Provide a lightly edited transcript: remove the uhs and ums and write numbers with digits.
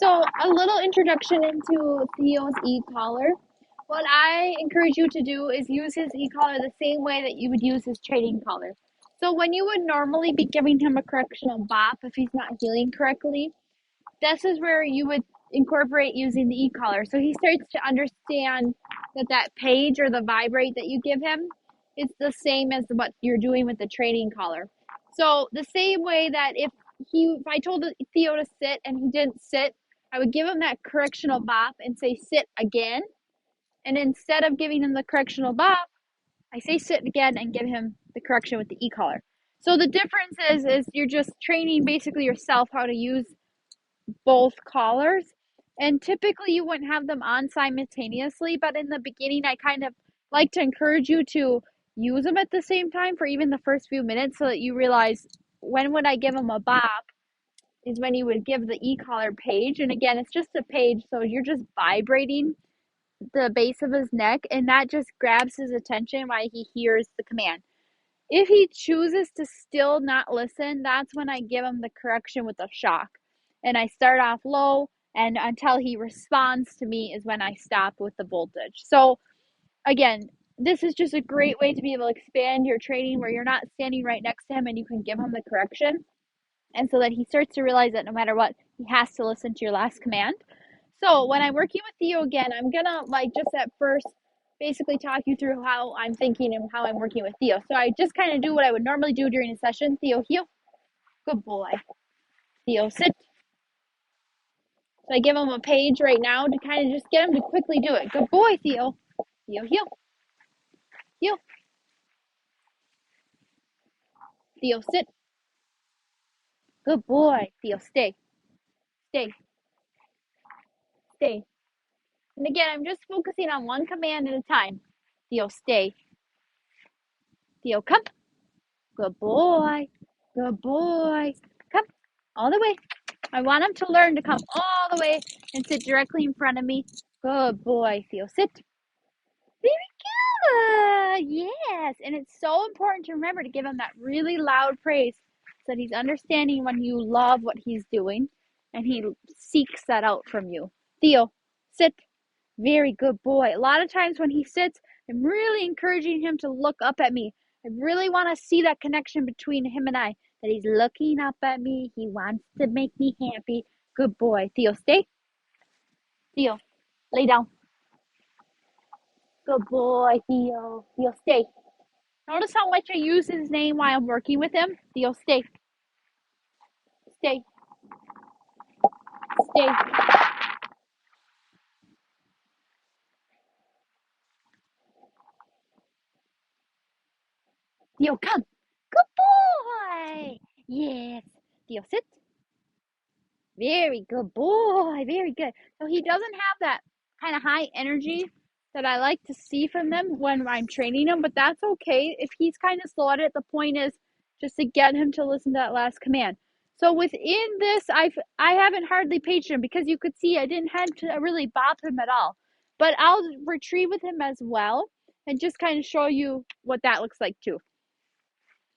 So, a little introduction into Theo's e-collar. What I encourage you to do is use his e-collar the same way that you would use his training collar. So, when you would normally be giving him a correctional bop if he's not healing correctly, this is where you would incorporate using the e-collar. So he starts to understand that that page or the vibrate that you give him is the same as what you're doing with the training collar. So the same way that if I told Theo to sit and he didn't sit, I would give him that correctional bop and say sit again. And instead of giving him the correctional bop, I say sit again and give him the correction with the e-collar. So the difference is you're just training basically yourself how to use both collars. And typically you wouldn't have them on simultaneously, but in the beginning, I kind of like to encourage you to use them at the same time for even the first few minutes so that you realize when would I give them a bop is when you would give the e-collar page. And again, it's just a page, so you're just vibrating the base of his neck, and that just grabs his attention while he hears the command. If he chooses to still not listen, that's when I give him the correction with a shock. And I start off low, and until he responds to me is when I stop with the voltage. So, again, this is just a great way to be able to expand your training where you're not standing right next to him and you can give him the correction. And so that he starts to realize that no matter what, he has to listen to your last command. So when I'm working with Theo again, I'm gonna like just at first basically talk you through how I'm thinking and how I'm working with Theo. So I just kind of do what I would normally do during a session. Theo, heel. Good boy. Theo, sit. So I give him a page right now to kind of just get him to quickly do it. Good boy, Theo. Theo, heel. Heel. Theo, sit. Good boy. Theo, stay. Stay. Stay. And again, I'm just focusing on one command at a time. Theo, stay. Theo, come. Good boy. Good boy. Come. All the way. I want him to learn to come all the way and sit directly in front of me. Good boy, Theo. Sit. Very good. Yes. And it's so important to remember to give him that really loud praise so that he's understanding when you love what he's doing and he seeks that out from you. Theo, sit. Very good boy. A lot of times when he sits, I'm really encouraging him to look up at me. I really want to see that connection between him and I, that he's looking up at me. He wants to make me happy. Good boy. Theo, stay. Theo, lay down. Good boy, Theo. Theo, stay. Notice how much I use his name while I'm working with him. Theo, stay. Stay. Stay. Theo, come. Good boy. Yes. Theo, sit. Very good boy. Very good. So he doesn't have that kind of high energy that I like to see from them when I'm training him, but that's okay. If he's kind of slow at it, the point is just to get him to listen to that last command. So within this, I haven't hardly paged him because you could see I didn't have to really bop him at all. But I'll retrieve with him as well and just kind of show you what that looks like too.